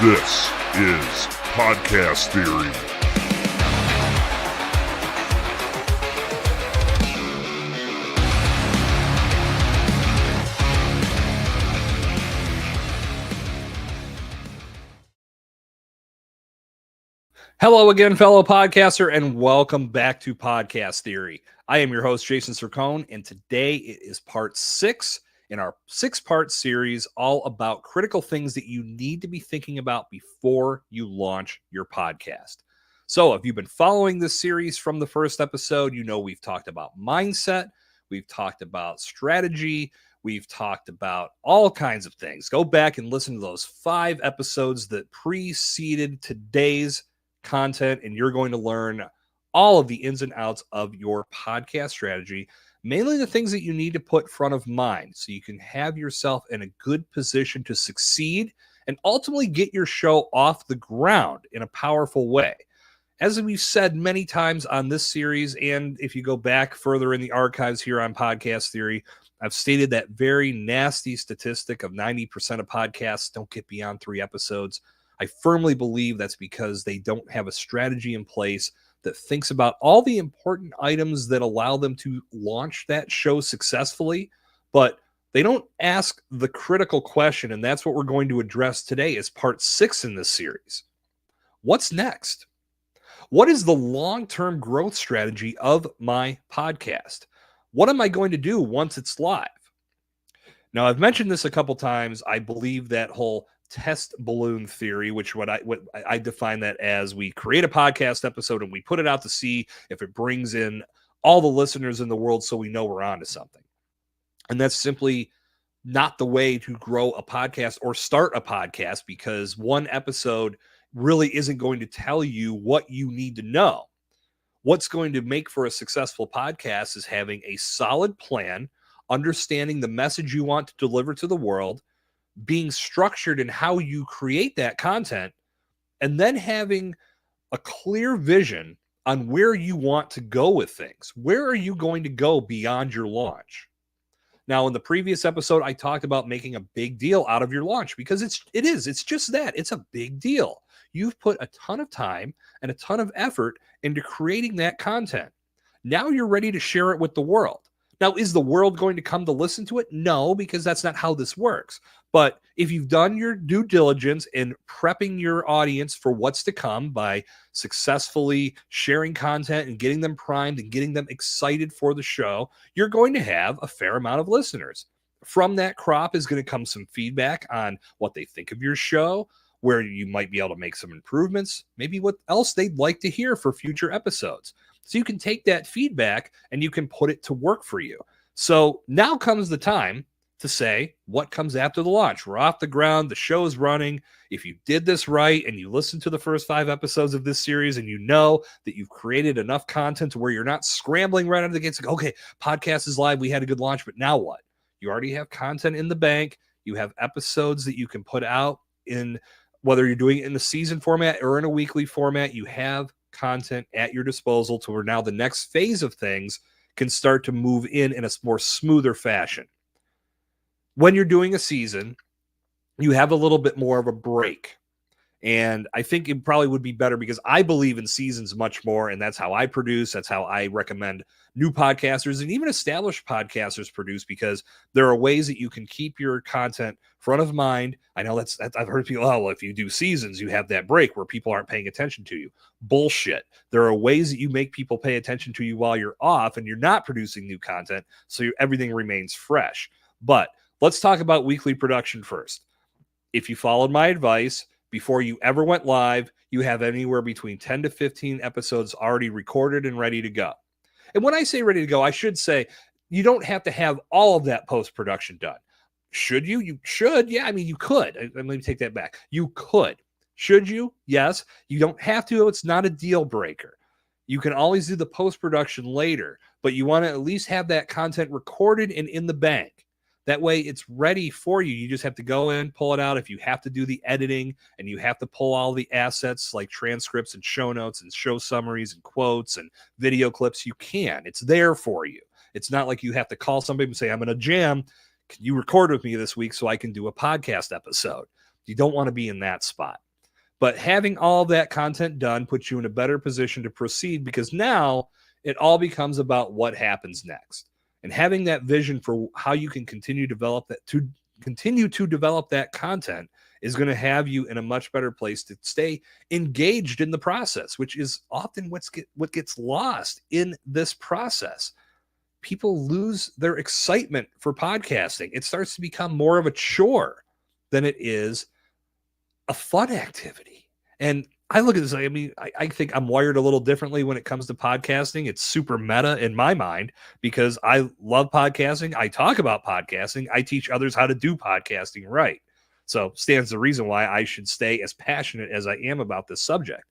This is Podcast Theory. Hello again, fellow podcaster, and welcome back to Podcast Theory. I am your host, Jason Sircone, and today it is part 6 in our 6-part series all about critical things that you need to be thinking about before you launch your podcast. So if you've been following this series from the first episode, you know we've talked about mindset, we've talked about strategy, we've talked about all kinds of things. Go back and listen to those 5 episodes that preceded today's content, and you're going to learn all of the ins and outs of your podcast strategy, mainly the things that you need to put front of mind so you can have yourself in a good position to succeed and ultimately get your show off the ground in a powerful way. As we've said many times on this series, and if you go back further in the archives here on Podcast Theory, I've stated that very nasty statistic of 90% of podcasts don't get beyond 3 episodes. I firmly believe that's because they don't have a strategy in place that thinks about all the important items that allow them to launch that show successfully, but they don't ask the critical question, and that's what we're going to address today as part 6 in this series. What's next? What is the long-term growth strategy of my podcast? What am I going to do once it's live? Now, I've mentioned this a couple times. I believe that whole test balloon theory, which what I define that as, we create a podcast episode and we put it out to see if it brings in all the listeners in the world so we know we're onto something. And that's simply not the way to grow a podcast or start a podcast, because one episode really isn't going to tell you what you need to know. What's going to make for a successful podcast is having a solid plan, understanding the message you want to deliver to the world, being structured in how you create that content, and then having a clear vision on where you want to go with things. Where are you going to go beyond your launch? Now, in the previous episode, I talked about making a big deal out of your launch, because it's just that. It's a big deal. You've put a ton of time and a ton of effort into creating that content. Now you're ready to share it with the world. Now, is the world going to come to listen to it? No, because that's not how this works. But if you've done your due diligence in prepping your audience for what's to come by successfully sharing content and getting them primed and getting them excited for the show, you're going to have a fair amount of listeners. From that crop is going to come some feedback on what they think of your show, where you might be able to make some improvements, maybe what else they'd like to hear for future episodes. So you can take that feedback and you can put it to work for you. So now comes the time to say what comes after the launch. We're off the ground. The show is running. If you did this right and you listened to the first 5 episodes of this series and you know that you've created enough content to where you're not scrambling right out of the gates, like, okay, podcast is live. We had a good launch, but now what? You already have content in the bank. You have episodes that you can put out in, whether you're doing it in the season format or in a weekly format. You have content at your disposal to where now the next phase of things can start to move in a more smoother fashion. When you're doing a season, you have a little bit more of a break. And I think it probably would be better, because I believe in seasons much more, and that's how I produce. That's how I recommend new podcasters and even established podcasters produce, because there are ways that you can keep your content front of mind. I know that's I've heard people, oh, well, if you do seasons, you have that break where people aren't paying attention to you. Bullshit. There are ways that you make people pay attention to you while you're off and you're not producing new content, so everything remains fresh. But let's talk about weekly production first. If you followed my advice, before you ever went live, you have anywhere between 10 to 15 episodes already recorded and ready to go. And when I say ready to go, I should say you don't have to have all of that post-production done. Should you? You should. Yeah, I mean, you could. Let me take that back. You could. Should you? Yes. You don't have to. It's not a deal breaker. You can always do the post-production later, but you want to at least have that content recorded and in the bank. That way it's ready for you. You just have to go in, pull it out. If you have to do the editing and you have to pull all the assets like transcripts and show notes and show summaries and quotes and video clips, you can. It's there for you. It's not like you have to call somebody and say, I'm in a jam. Can you record with me this week so I can do a podcast episode? You don't want to be in that spot. But having all of that content done puts you in a better position to proceed, because now it all becomes about what happens next. And having that vision for how you can continue to develop that content is going to have you in a much better place to stay engaged in the process, which is often what gets lost in this process. People lose their excitement for podcasting. It starts to become more of a chore than it is a fun activity. And I look at this, I mean, I think I'm wired a little differently when it comes to podcasting. It's super meta in my mind because I love podcasting. I talk about podcasting. I teach others how to do podcasting right. So stands the reason why I should stay as passionate as I am about this subject.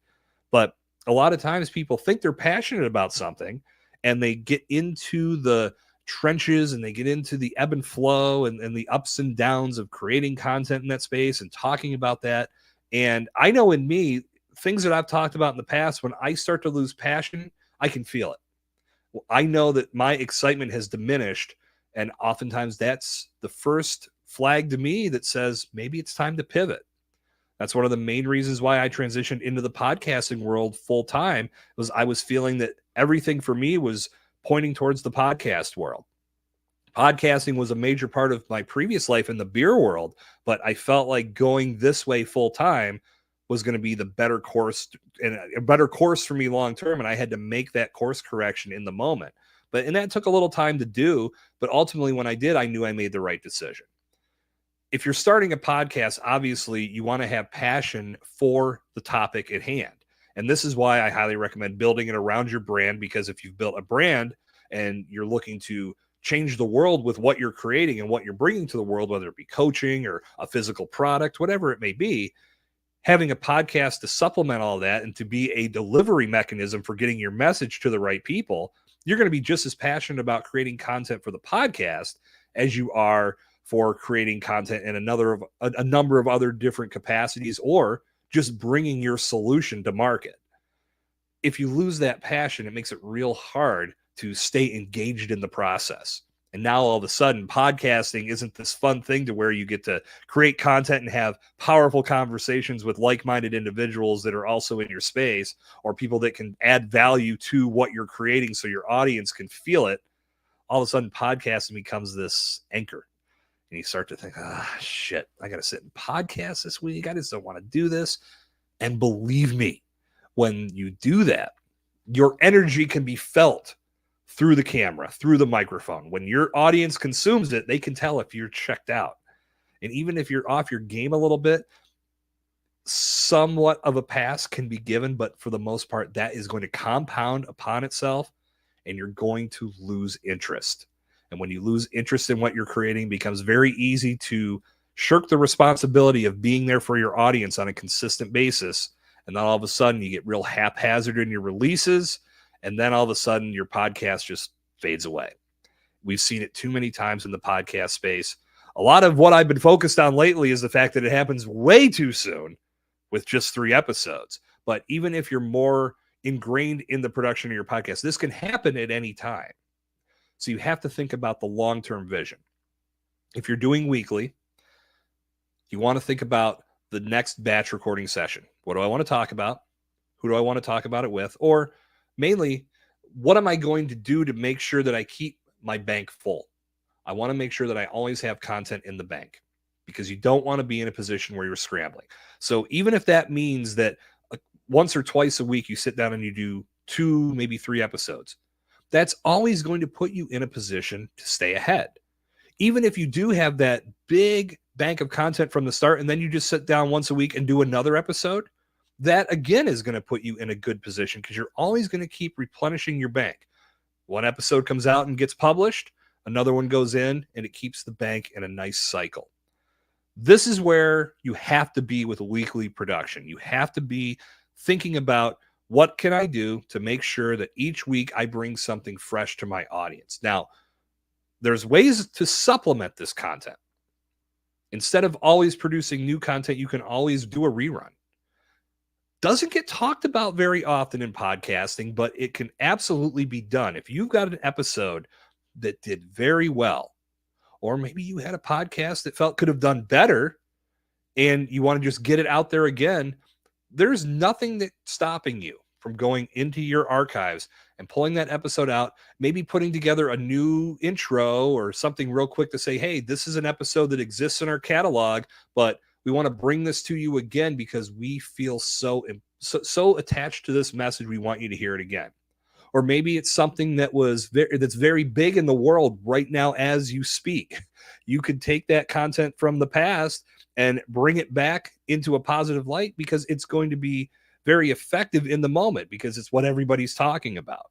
But a lot of times people think they're passionate about something and they get into the trenches and they get into the ebb and flow and the ups and downs of creating content in that space and talking about that. And I know in me, things that I've talked about in the past, when I start to lose passion, I can feel it. Well, I know that my excitement has diminished. And oftentimes that's the first flag to me that says maybe it's time to pivot. That's one of the main reasons why I transitioned into the podcasting world full time, was I was feeling that everything for me was pointing towards the podcast world. Podcasting was a major part of my previous life in the beer world, but I felt like going this way full time was going to be the better course and a better course for me long term. And I had to make that course correction in the moment. And that took a little time to do. But ultimately, when I did, I knew I made the right decision. If you're starting a podcast, obviously you want to have passion for the topic at hand. And this is why I highly recommend building it around your brand, because if you've built a brand and you're looking to change the world with what you're creating and what you're bringing to the world, whether it be coaching or a physical product, whatever it may be, having a podcast to supplement all that and to be a delivery mechanism for getting your message to the right people, you're going to be just as passionate about creating content for the podcast as you are for creating content in a number of other different capacities, or just bringing your solution to market. If you lose that passion, it makes it real hard to stay engaged in the process. And now all of a sudden, podcasting isn't this fun thing to where you get to create content and have powerful conversations with like-minded individuals that are also in your space, or people that can add value to what you're creating so your audience can feel it. All of a sudden, podcasting becomes this anchor. And you start to think, shit, I got to sit and podcast this week. I just don't want to do this. And believe me, when you do that, your energy can be felt through the camera, through the microphone. When your audience consumes it, they can tell if you're checked out. And even if you're off your game a little bit, somewhat of a pass can be given. But for the most part, that is going to compound upon itself, and you're going to lose interest. And when you lose interest in what you're creating, it becomes very easy to shirk the responsibility of being there for your audience on a consistent basis. And then all of a sudden you get real haphazard in your releases. And then all of a sudden your podcast just fades away. We've seen it too many times in the podcast space. A lot of what I've been focused on lately is the fact that it happens way too soon with just 3 episodes. But even if you're more ingrained in the production of your podcast, this can happen at any time. So you have to think about the long-term vision. If you're doing weekly, you want to think about the next batch recording session. What do I want to talk about? Who do I want to talk about it with? Or mainly, what am I going to do to make sure that I keep my bank full? I want to make sure that I always have content in the bank, because you don't want to be in a position where you're scrambling. So even if that means that once or twice a week you sit down and you do 2, maybe 3 episodes, that's always going to put you in a position to stay ahead. Even if you do have that big bank of content from the start, and then you just sit down once a week and do another episode, that again is going to put you in a good position, because you're always going to keep replenishing your bank. One episode comes out and gets published, another one goes in, and it keeps the bank in a nice cycle. This is where you have to be with weekly production. You have to be thinking about, what can I do to make sure that each week I bring something fresh to my audience? Now, there's ways to supplement this content. Instead of always producing new content, you can always do a rerun. Doesn't get talked about very often in podcasting, but it can absolutely be done. If you've got an episode that did very well, or maybe you had a podcast that felt could have done better, and you want to just get it out there again, there's nothing that's stopping you from going into your archives and pulling that episode out, maybe putting together a new intro or something real quick to say, hey, this is an episode that exists in our catalog, but we want to bring this to you again because we feel so attached to this message. We want you to hear it again. Or maybe it's something that's very big in the world right now as you speak. You could take that content from the past and bring it back into a positive light because it's going to be very effective in the moment because it's what everybody's talking about.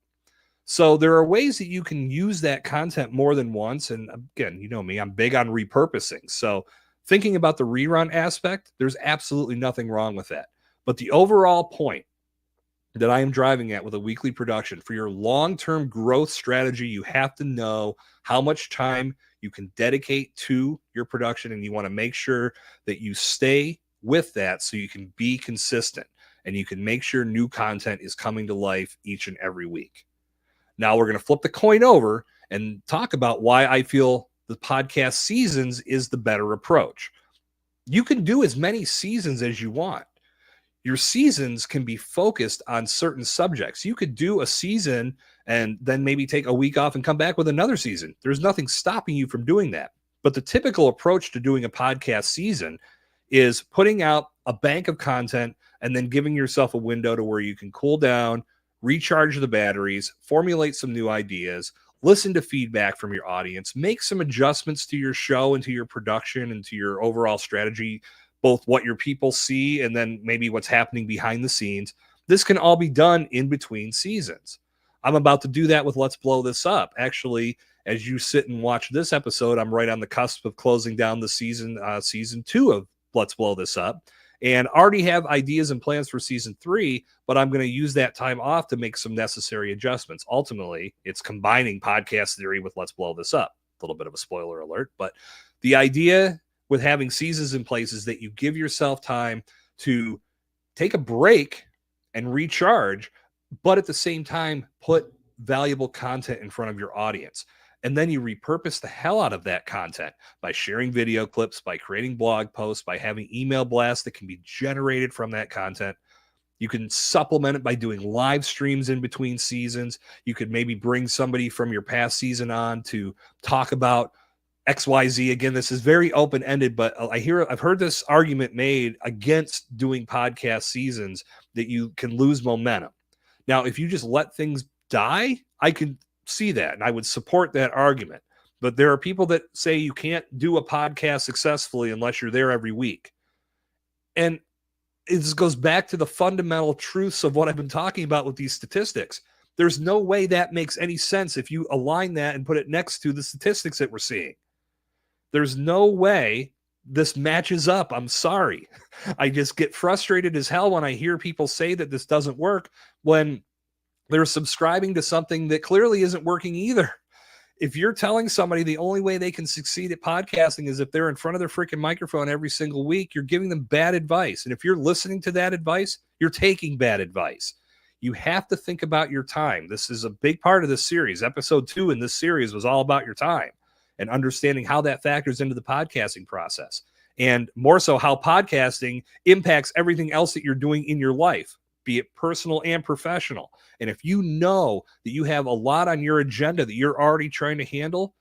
So there are ways that you can use that content more than once. And again, you know me, I'm big on repurposing. So thinking about the rerun aspect, there's absolutely nothing wrong with that. But the overall point that I am driving at with a weekly production for your long-term growth strategy, you have to know how much time you can dedicate to your production, and you want to make sure that you stay with that so you can be consistent and you can make sure new content is coming to life each and every week. Now we're going to flip the coin over and talk about why I feel the podcast seasons is the better approach. You can do as many seasons as you want. Your seasons can be focused on certain subjects. You could do a season and then maybe take a week off and come back with another season. There's nothing stopping you from doing that. But the typical approach to doing a podcast season is putting out a bank of content and then giving yourself a window to where you can cool down, recharge the batteries, formulate some new ideas, listen to feedback from your audience, make some adjustments to your show and to your production and to your overall strategy, both what your people see and then maybe what's happening behind the scenes. This can all be done in between seasons. I'm about to do that with Let's Blow This Up. Actually, as you sit and watch this episode, I'm right on the cusp of closing down the season 2 of Let's Blow This Up, and already have ideas and plans for season 3, but I'm going to use that time off to make some necessary adjustments. Ultimately, it's combining podcast theory with Let's Blow This Up. A little bit of a spoiler alert, but the idea with having seasons in place is that you give yourself time to take a break and recharge, but at the same time, put valuable content in front of your audience. And then you repurpose the hell out of that content by sharing video clips, by creating blog posts, by having email blasts that can be generated from that content. You can supplement it by doing live streams in between seasons. You could maybe bring somebody from your past season on to talk about XYZ. Again, this is very open-ended, but I've heard this argument made against doing podcast seasons that you can lose momentum. Now, if you just let things die, I can see that, and I would support that argument. But there are people that say you can't do a podcast successfully unless you're there every week. And it goes back to the fundamental truths of what I've been talking about with these statistics. There's no way that makes any sense if you align that and put it next to the statistics that we're seeing. There's no way this matches up. I'm sorry. I just get frustrated as hell when I hear people say that this doesn't work when they're subscribing to something that clearly isn't working either. If you're telling somebody the only way they can succeed at podcasting is if they're in front of their freaking microphone every single week, you're giving them bad advice. And if you're listening to that advice, you're taking bad advice. You have to think about your time. This is a big part of this series. Episode 2 in this series was all about your time and understanding how that factors into the podcasting process, and more so how podcasting impacts everything else that you're doing in your life, be it personal and professional. And if you know that you have a lot on your agenda that you're already trying to handle,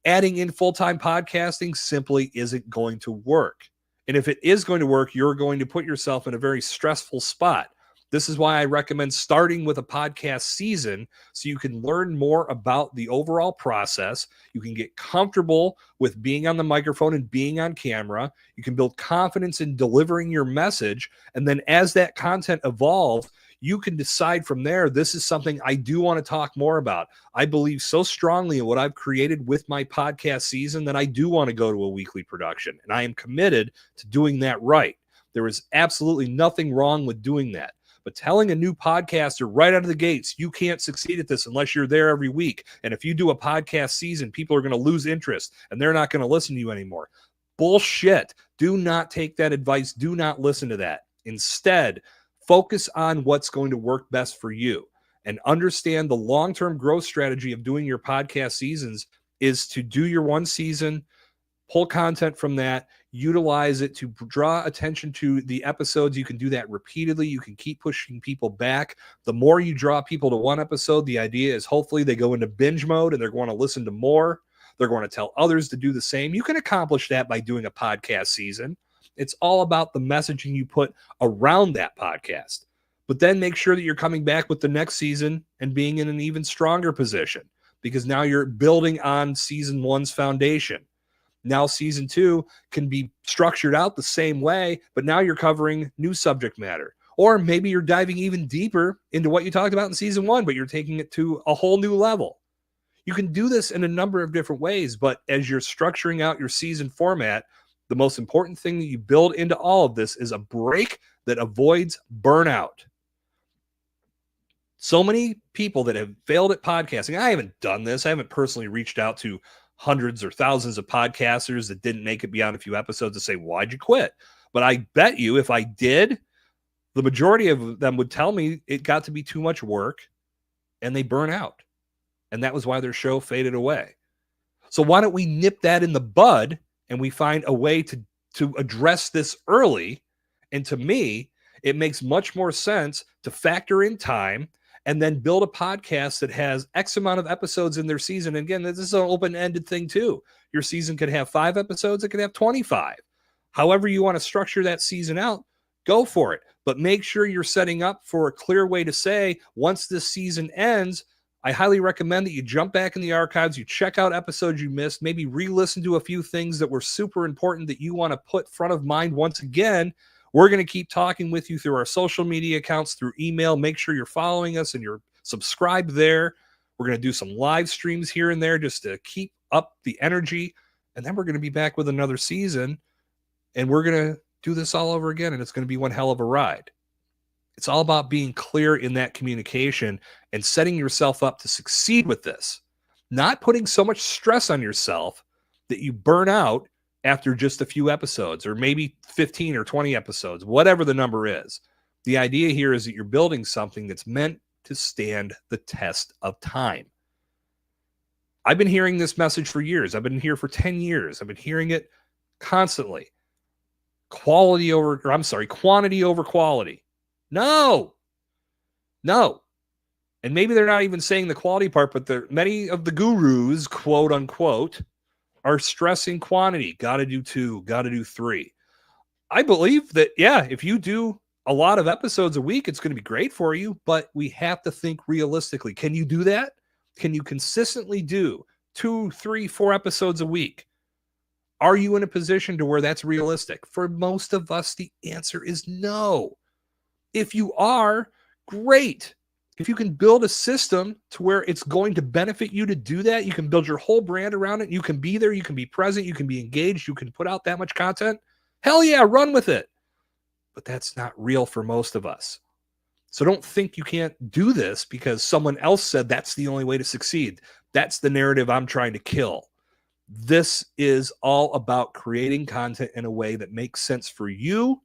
adding in full-time podcasting simply isn't going to work. And if it is going to work, you're going to put yourself in a very stressful spot. This is why I recommend starting with a podcast season so you can learn more about the overall process. You can get comfortable with being on the microphone and being on camera. You can build confidence in delivering your message. And then as that content evolves, you can decide from there, this is something I do want to talk more about. I believe so strongly in what I've created with my podcast season that I do want to go to a weekly production. And I am committed to doing that right. There is absolutely nothing wrong with doing that. But telling a new podcaster right out of the gates, you can't succeed at this unless you're there every week. And if you do a podcast season, people are going to lose interest and they're not going to listen to you anymore. Bullshit. Do not take that advice. Do not listen to that. Instead, focus on what's going to work best for you and understand the long-term growth strategy of doing your podcast seasons is to do your one season, pull content from that, utilize it to draw attention to the episodes. You can do that repeatedly. You can keep pushing people back. The more you draw people to one episode, the idea is hopefully they go into binge mode and they're going to listen to more. They're going to tell others to do the same. You can accomplish that by doing a podcast season. It's all about the messaging you put around that podcast. But then make sure that you're coming back with the next season and being in an even stronger position, because now you're building on season 1's foundation. Now season 2 can be structured out the same way, but now you're covering new subject matter. Or maybe you're diving even deeper into what you talked about in season 1, but you're taking it to a whole new level. You can do this in a number of different ways, but as you're structuring out your season format, the most important thing that you build into all of this is a break that avoids burnout. So many people that have failed at podcasting, I haven't done this. I haven't personally reached out to hundreds or thousands of podcasters that didn't make it beyond a few episodes to say, why'd you quit? But I bet you if I did, the majority of them would tell me it got to be too much work and they burn out. And that was why their show faded away. So why don't we nip that in the bud and we find a way to address this early? And to me, it makes much more sense to factor in time and then build a podcast that has X amount of episodes in their season. And again, this is an open-ended thing too. Your season could have 5 episodes. It could have 25. However you want to structure that season out, go for it. But make sure you're setting up for a clear way to say, once this season ends, I highly recommend that you jump back in the archives, you check out episodes you missed, maybe re-listen to a few things that were super important that you want to put front of mind once again. We're going to keep talking with you through our social media accounts, through email. Make sure you're following us and you're subscribed there. We're going to do some live streams here and there just to keep up the energy. And then we're going to be back with another season, and we're going to do this all over again, and it's going to be one hell of a ride. It's all about being clear in that communication and setting yourself up to succeed with this, not putting so much stress on yourself that you burn out after just a few episodes, or maybe 15 or 20 episodes, whatever the number is. The idea here is that you're building something that's meant to stand the test of time. I've been hearing this message for years. I've been here for 10 years. I've been hearing it constantly. Quantity over quality. No. And maybe they're not even saying the quality part, but many of the gurus, quote unquote, are stressing quantity. Got to do 2, got to do 3. I believe that, yeah, if you do a lot of episodes a week, it's going to be great for you, but we have to think realistically. Can you do that? Can you consistently do 2, 3, 4 episodes a week? Are you in a position to where that's realistic? For most of us, the answer is no. If you are, great. If you can build a system to where it's going to benefit you to do that, you can build your whole brand around it. You can be there. You can be present. You can be engaged. You can put out that much content. Hell yeah, run with it. But that's not real for most of us. So don't think you can't do this because someone else said that's the only way to succeed. That's the narrative I'm trying to kill. This is all about creating content in a way that makes sense for you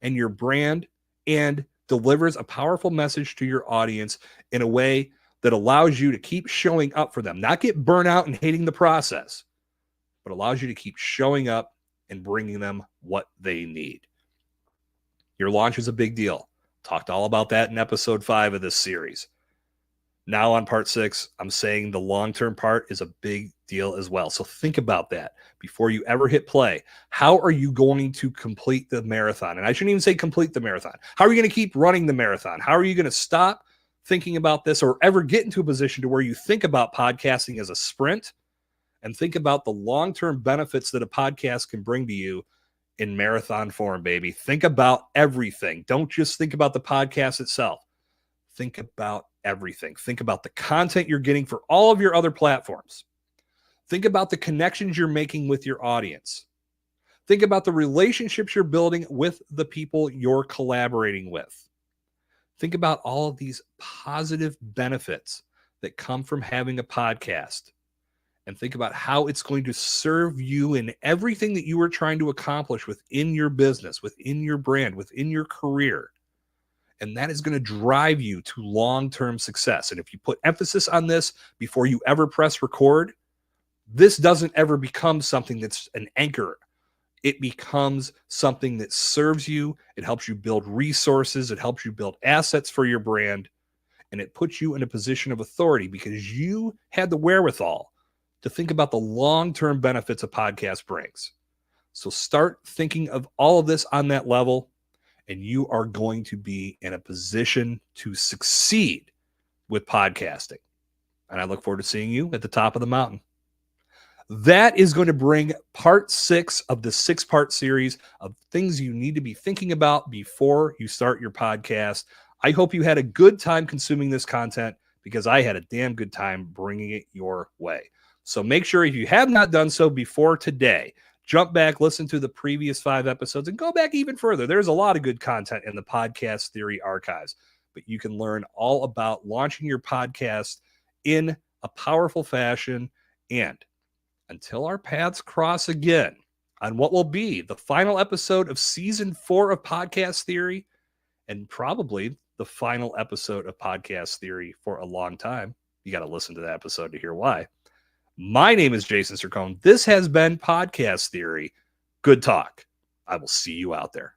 and your brand and delivers a powerful message to your audience in a way that allows you to keep showing up for them, not get burnt out and hating the process, but allows you to keep showing up and bringing them what they need. Your launch is a big deal. Talked all about that in episode 5 of this series. Now on part 6, I'm saying the long-term part is a big deal as well. So think about that before you ever hit play. How are you going to complete the marathon? And I shouldn't even say complete the marathon. How are you going to keep running the marathon? How are you going to stop thinking about this or ever get into a position to where you think about podcasting as a sprint and think about the long-term benefits that a podcast can bring to you in marathon form, baby? Think about everything. Don't just think about the podcast itself. Think about everything. Think about the content you're getting for all of your other platforms. Think about the connections you're making with your audience. Think about the relationships you're building with the people you're collaborating with. Think about all of these positive benefits that come from having a podcast. And think about how it's going to serve you in everything that you are trying to accomplish within your business, within your brand, within your career. And that is going to drive you to long-term success. And if you put emphasis on this before you ever press record, this doesn't ever become something that's an anchor it becomes something that serves you. It helps you build resources. It helps you build assets for your brand. And it puts you in a position of authority because you had the wherewithal to think about the long-term benefits a podcast brings. So start thinking of all of this on that level, and you are going to be in a position to succeed with podcasting. And I look forward to seeing you at the top of the mountain. That is going to bring part 6 of the 6-part series of things you need to be thinking about before you start your podcast. I hope you had a good time consuming this content because I had a damn good time bringing it your way. So make sure if you have not done so before today, jump back, listen to the previous 5 episodes, and go back even further. There's a lot of good content in the Podcast Theory archives, but you can learn all about launching your podcast in a powerful fashion. And until our paths cross again on what will be the final episode of season 4 of Podcast Theory, and probably the final episode of Podcast Theory for a long time. You got to listen to that episode to hear why. My name is Jason Sircone. This has been Podcast Theory. Good talk. I will see you out there.